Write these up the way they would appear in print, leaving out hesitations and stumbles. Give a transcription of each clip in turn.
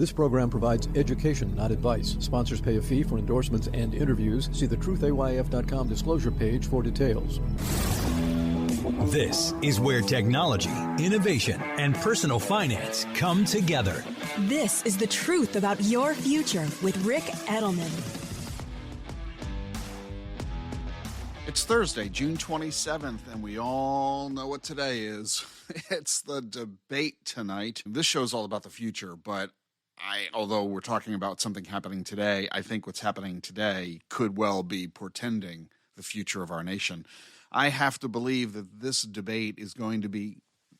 This program provides education, not advice. Sponsors pay a fee for endorsements and interviews. See the truthayf.com disclosure page for details. This is where technology, innovation, and personal finance come together. This is the truth about your future with Rick Edelman. It's Thursday, June 27th, and we all know what today is. It's the debate tonight. This show is all about the future, but although we're talking about something happening today, I think what's happening today could well be portending the future of our nation. I have to believe that this debate is going to be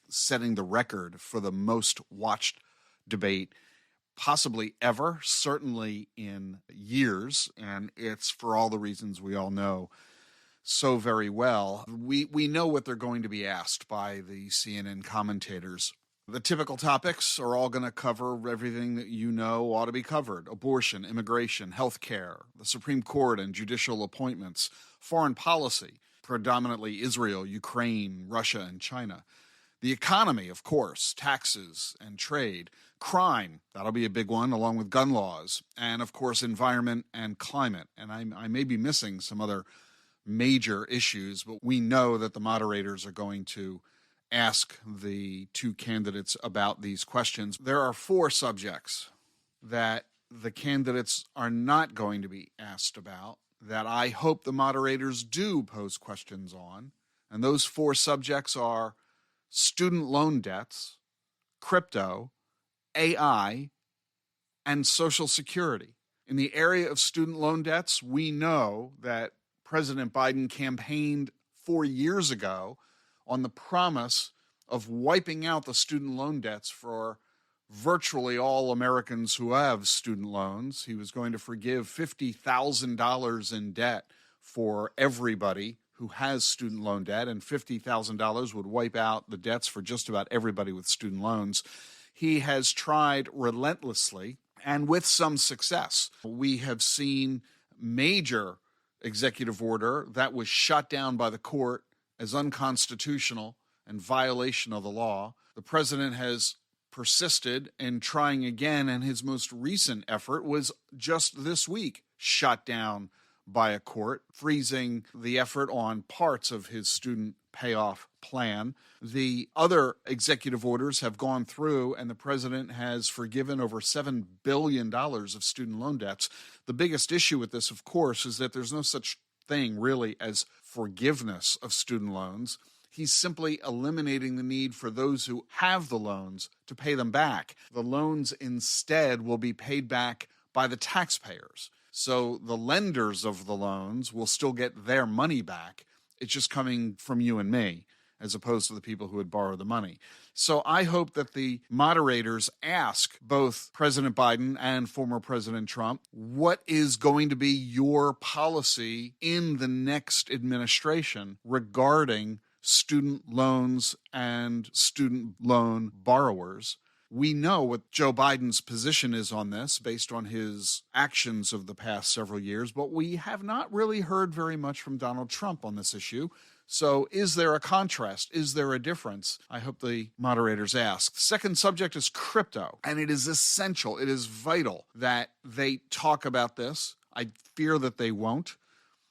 setting the record for the most watched debate possibly ever, certainly in years, and it's for all the reasons we all know so very well. We know what they're going to be asked by the CNN commentators. The typical topics are all going to cover everything that you know ought to be covered: abortion, immigration, health care, the Supreme Court and judicial appointments, foreign policy, predominantly Israel, Ukraine, Russia, and China. The economy, of course, taxes and trade, crime, that'll be a big one, along with gun laws, and, of course, environment and climate. And I may be missing some other major issues, but we know that the moderators are going to ask the two candidates about these questions. There are four subjects that the candidates are not going to be asked about that I hope the moderators do pose questions on. And those four subjects are student loan debts, crypto, AI, and Social Security. In the area of student loan debts, we know that President Biden campaigned 4 years ago on the promise of wiping out the student loan debts for virtually all Americans who have student loans. He was going to forgive $50,000 in debt for everybody who has student loan debt, and $50,000 would wipe out the debts for just about everybody with student loans. He has tried relentlessly and with some success. We have seen major executive order that was shot down by the court as unconstitutional and violation of the law. The president has persisted in trying again, and his most recent effort was just this week shot down by a court, freezing the effort on parts of his student payoff plan. The other executive orders have gone through, and the president has forgiven over $7 billion of student loan debts. The biggest issue with this, of course, is that there's no such thing really as forgiveness of student loans. He's simply eliminating the need for those who have the loans to pay them back. The loans instead will be paid back by the taxpayers. So the lenders of the loans will still get their money back. It's just coming from you and me, as opposed to the people who would borrow the money. So I hope that the moderators ask both President Biden and former President Trump, what is going to be your policy in the next administration regarding student loans and student loan borrowers? We know what Joe Biden's position is on this based on his actions of the past several years, but we have not really heard very much from Donald Trump on this issue. So is there a contrast? Is there a difference? I hope the moderators ask. The second subject is crypto, and it is essential, it is vital that they talk about this. I fear that they won't.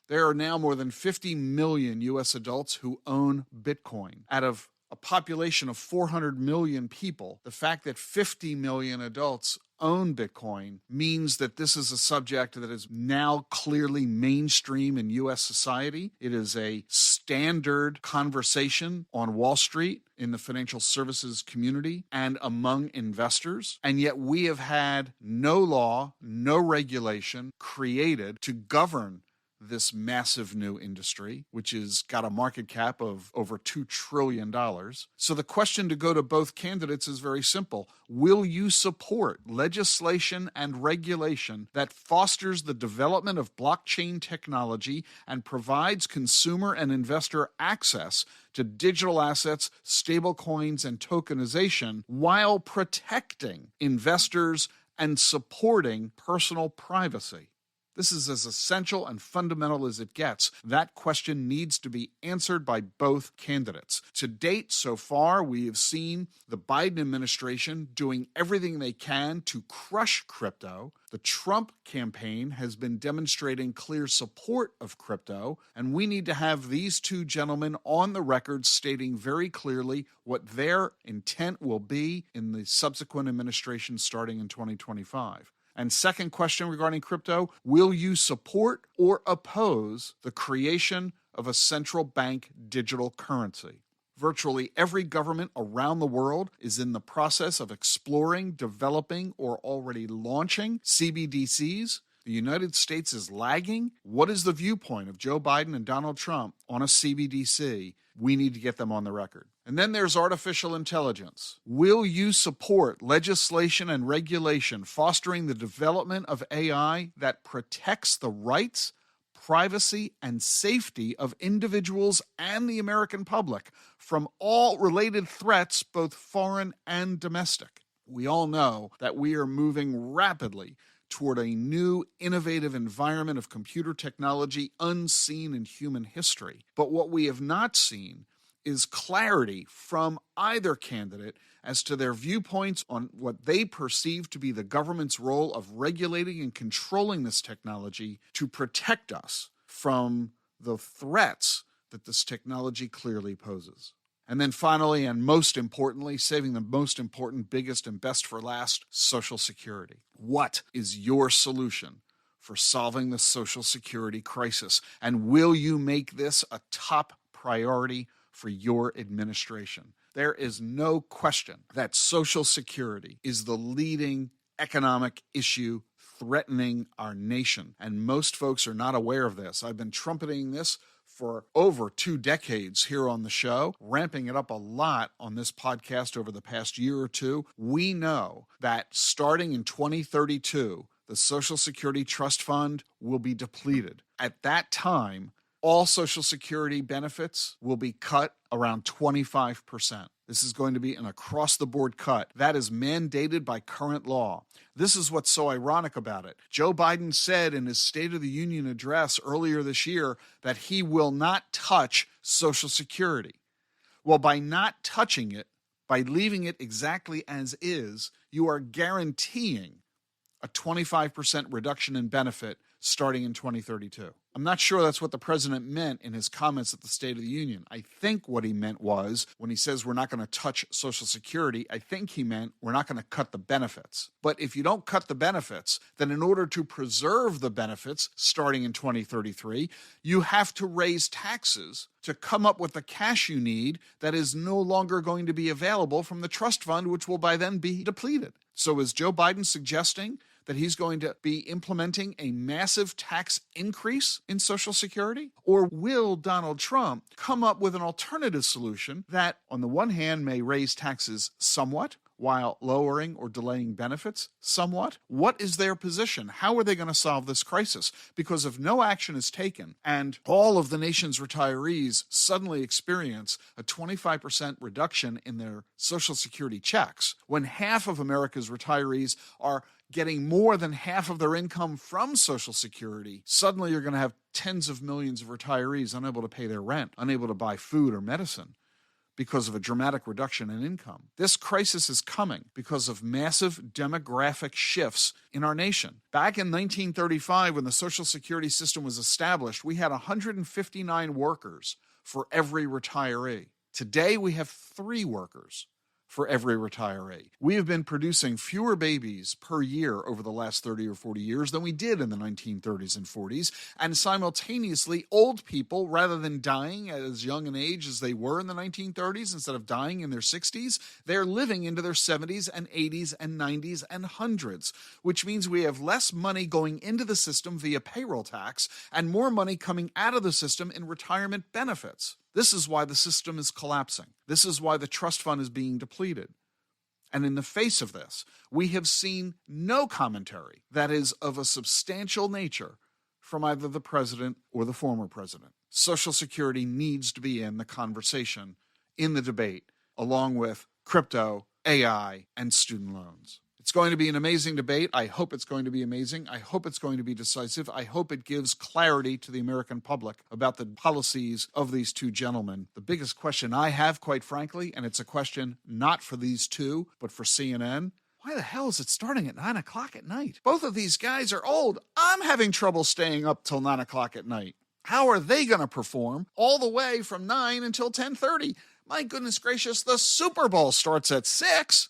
There are now more than 50 million U.S. adults who own Bitcoin. Out of a population of 400 million people, the fact that 50 million adults own Bitcoin means that this is a subject that is now clearly mainstream in U.S. society. It is a standard conversation on Wall Street, in the financial services community, and among investors. And yet we have had no law, no regulation created to govern this massive new industry, which has got a market cap of over $2 trillion. So the question to go to both candidates is very simple. Will you support legislation and regulation that fosters the development of blockchain technology and provides consumer and investor access to digital assets, stablecoins, and tokenization while protecting investors and supporting personal privacy? This is as essential and fundamental as it gets. That question needs to be answered by both candidates. To date, so far, we have seen the Biden administration doing everything they can to crush crypto. The Trump campaign has been demonstrating clear support of crypto, and we need to have these two gentlemen on the record stating very clearly what their intent will be in the subsequent administration starting in 2025. And second question regarding crypto, will you support or oppose the creation of a central bank digital currency? Virtually every government around the world is in the process of exploring, developing, or already launching CBDCs. The United States is lagging. What is the viewpoint of Joe Biden and Donald Trump on a CBDC? We need to get them on the record. And then there's artificial intelligence. Will you support legislation and regulation fostering the development of AI that protects the rights, privacy, and safety of individuals and the American public from all related threats, both foreign and domestic? We all know that we are moving rapidly toward a new, innovative environment of computer technology unseen in human history. But what we have not seen is clarity from either candidate as to their viewpoints on what they perceive to be the government's role of regulating and controlling this technology to protect us from the threats that this technology clearly poses. And then finally, and most importantly, saving the most important, biggest, and best for last, Social Security. What is your solution for solving the Social Security crisis? And will you make this a top priority for your administration? There is no question that Social Security is the leading economic issue threatening our nation. And most folks are not aware of this. I've been trumpeting this for over 2 decades here on the show, ramping it up a lot on this podcast over the past year or two. We know that starting in 2032, the Social Security Trust Fund will be depleted. At that time, all Social Security benefits will be cut around 25%. This is going to be an across-the-board cut. That is mandated by current law. This is what's so ironic about it. Joe Biden said in his State of the Union address earlier this year that he will not touch Social Security. Well, by not touching it, by leaving it exactly as is, you are guaranteeing a 25% reduction in benefit starting in 2032. I'm not sure that's what the president meant in his comments at the State of the Union. I think what he meant was, when he says we're not going to touch Social Security, I think he meant we're not going to cut the benefits. But if you don't cut the benefits, then in order to preserve the benefits starting in 2033, you have to raise taxes to come up with the cash you need that is no longer going to be available from the trust fund, which will by then be depleted. So is Joe Biden suggesting that he's going to be implementing a massive tax increase in Social Security? Or will Donald Trump come up with an alternative solution that, on the one hand, may raise taxes somewhat, while lowering or delaying benefits somewhat? What is their position? How are they going to solve this crisis? Because if no action is taken and all of the nation's retirees suddenly experience a 25% reduction in their Social Security checks, when half of America's retirees are getting more than half of their income from Social Security, suddenly you're going to have tens of millions of retirees unable to pay their rent, unable to buy food or medicine, because of a dramatic reduction in income. This crisis is coming because of massive demographic shifts in our nation. Back in 1935, when the Social Security system was established, we had 159 workers for every retiree. Today, we have 3 workers for every retiree. We have been producing fewer babies per year over the last 30 or 40 years than we did in the 1930s and 40s, and simultaneously, old people, rather than dying at as young an age as they were in the 1930s, instead of dying in their 60s, they're living into their 70s and 80s and 90s and hundreds, which means we have less money going into the system via payroll tax and more money coming out of the system in retirement benefits. This is why the system is collapsing. This is why the trust fund is being depleted. And in the face of this, we have seen no commentary that is of a substantial nature from either the president or the former president. Social Security needs to be in the conversation, in the debate, along with crypto, AI, and student loans. It's It's going to be an amazing debate. I hope it's going to be amazing. I hope it's going to be decisive. I hope it gives clarity to the American public about the policies of these two gentlemen. The biggest question I have, quite frankly, and it's a question not for these two, but for CNN, why the hell is it starting at 9 o'clock at night? Both of these guys are old. I'm having trouble staying up till 9 o'clock at night. How are they going to perform all the way from 9 until 10:30? My goodness gracious, the Super Bowl starts at 6.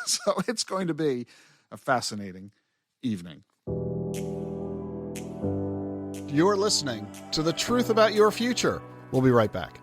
So it's going to be a fascinating evening. You're listening to The Truth About Your Future. We'll be right back.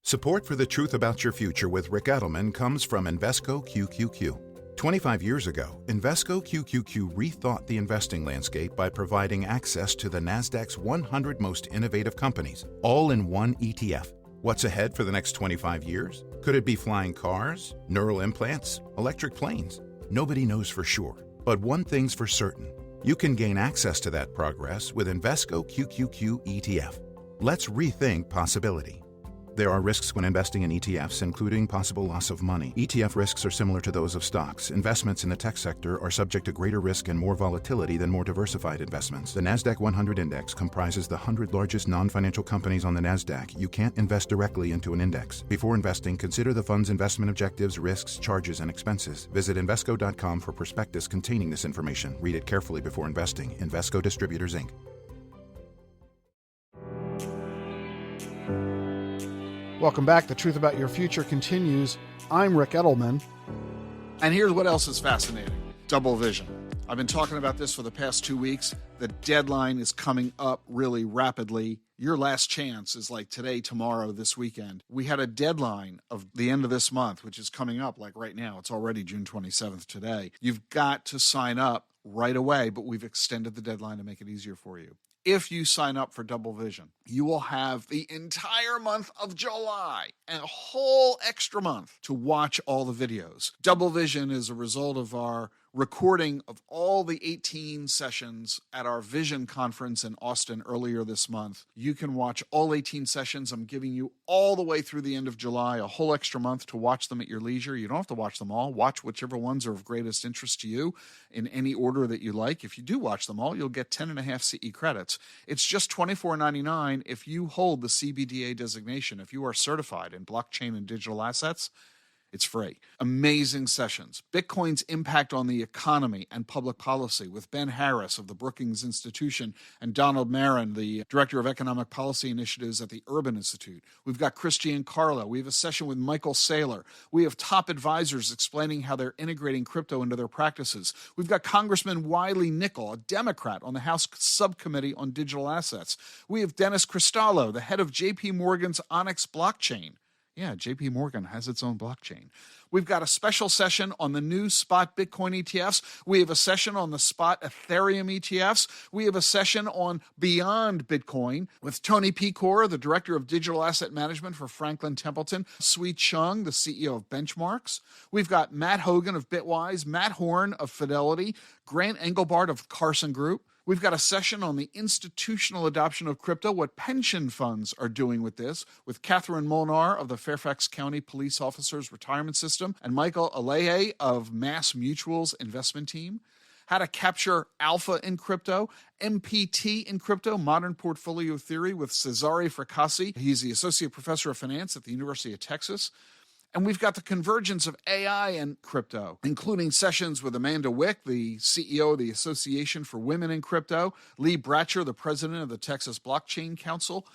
Support for The Truth About Your Future with Rick Edelman comes from Invesco QQQ. 25 years ago, Invesco QQQ rethought the investing landscape by providing access to the Nasdaq's 100 most innovative companies, all in one ETF. What's ahead for the next 25 years? Could it be flying cars, neural implants, electric planes? Nobody knows for sure. But one thing's for certain. You can gain access to that progress with Invesco QQQ ETF. Let's rethink possibility. There are risks when investing in ETFs, including possible loss of money. ETF risks are similar to those of stocks. Investments in the tech sector are subject to greater risk and more volatility than more diversified investments. The Nasdaq 100 Index comprises the 100 largest non-financial companies on the Nasdaq. You can't invest directly into an index. Before investing, consider the fund's investment objectives, risks, charges, and expenses. Visit Invesco.com for prospectus containing this information. Read it carefully before investing. Invesco Distributors, Inc. Welcome back. The Truth About Your Future continues. I'm Rick Edelman. And here's what else is fascinating. Double vision. I've been talking about this for the past 2 weeks. The deadline is coming up really rapidly. Your last chance is like today, tomorrow, this weekend. We had a deadline of the end of this month, which is coming up like right now. It's already June 27th today. You've got to sign up right away, but we've extended the deadline to make it easier for you. If you sign up for Double Vision, you will have the entire month of July and a whole extra month to watch all the videos. Double Vision is a result of our recording of all the 18 sessions at our Vision conference in Austin earlier this month. You can watch all 18 sessions. I'm giving you all the way through the end of July, a whole extra month to watch them at your leisure. You don't have to watch them all. Watch whichever ones are of greatest interest to you in any order that you like. If you do watch them all, you'll get 10.5 CE credits. It's just $24.99 if you hold the CBDA designation. If you are certified in blockchain and digital assets, it's free. Amazing sessions. Bitcoin's impact on the economy and public policy with Ben Harris of the Brookings Institution and Donald Marin, the Director of Economic Policy Initiatives at the Urban Institute. We've got Christian Carlo. We have a session with Michael Saylor. We have top advisors explaining how they're integrating crypto into their practices. We've got Congressman Wiley Nickel, a Democrat on the House Subcommittee on Digital Assets. We have Dennis Cristallo, the head of JP Morgan's Onyx blockchain. Yeah, JP Morgan has its own blockchain. We've got a special session on the new spot Bitcoin ETFs. We have a session on the spot Ethereum ETFs. We have a session on Beyond Bitcoin with Tony Pecor, the Director of Digital Asset Management for Franklin Templeton, Sui Chung, the CEO of Benchmarks. We've got Matt Hogan of Bitwise, Matt Horn of Fidelity, Grant Engelbart of Carson Group. We've got a session on the institutional adoption of crypto, what pension funds are doing with this, with Catherine Molnar of the Fairfax County Police Officers Retirement System and Michael Aleje of Mass Mutual's investment team. How to capture alpha in crypto, MPT in crypto, modern portfolio theory with Cesare Fracassi. He's the Associate Professor of Finance at the University of Texas. And we've got the convergence of AI and crypto, including sessions with Amanda Wick, the CEO of the Association for Women in Crypto, Lee Bratcher, the president of the Texas Blockchain Council.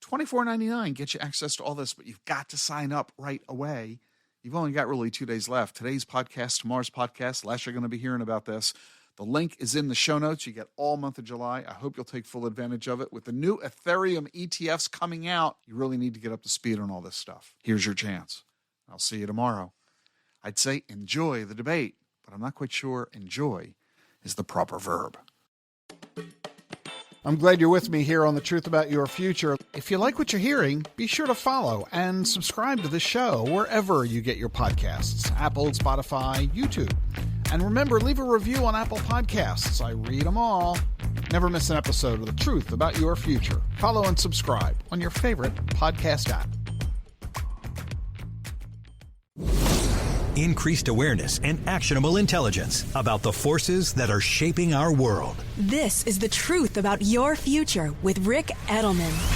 $24.99 gets you access to all this, but you've got to sign up right away. You've only got really 2 days left. Today's podcast, tomorrow's podcast. Last, you're going to be hearing about this. The link is in the show notes. You get all month of July. I hope you'll take full advantage of it. With the new Ethereum ETFs coming out, you really need to get up to speed on all this stuff. Here's your chance. I'll see you tomorrow. I'd say enjoy the debate, but I'm not quite sure enjoy is the proper verb. I'm glad you're with me here on The Truth About Your Future. If you like what you're hearing, be sure to follow and subscribe to the show wherever you get your podcasts, Apple, Spotify, YouTube. And remember, leave a review on Apple Podcasts. I read them all. Never miss an episode of The Truth About Your Future. Follow and subscribe on your favorite podcast app. increased awareness, and actionable intelligence about the forces that are shaping our world. This is The Truth About Your Future with Rick Edelman.